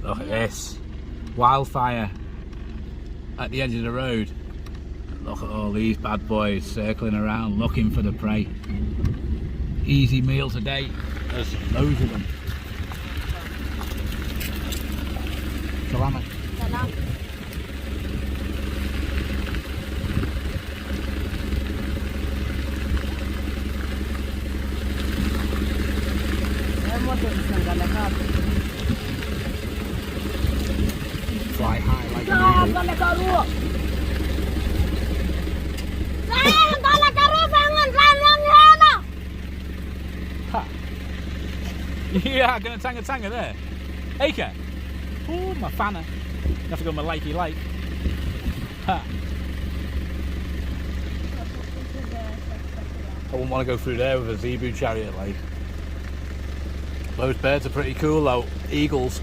Look at this. Wildfire at the edge of the road. Look at all these bad boys circling around looking for the prey. Easy meal today. There's loads of them. Salamat. Salam. Fly high like an eagle. Yeah, gonna tanga there. Acre. Oh, my fanner. You have to go my likey like. Ha. I wouldn't want to go through there with a zebu chariot like. Those birds are pretty cool though. Eagles.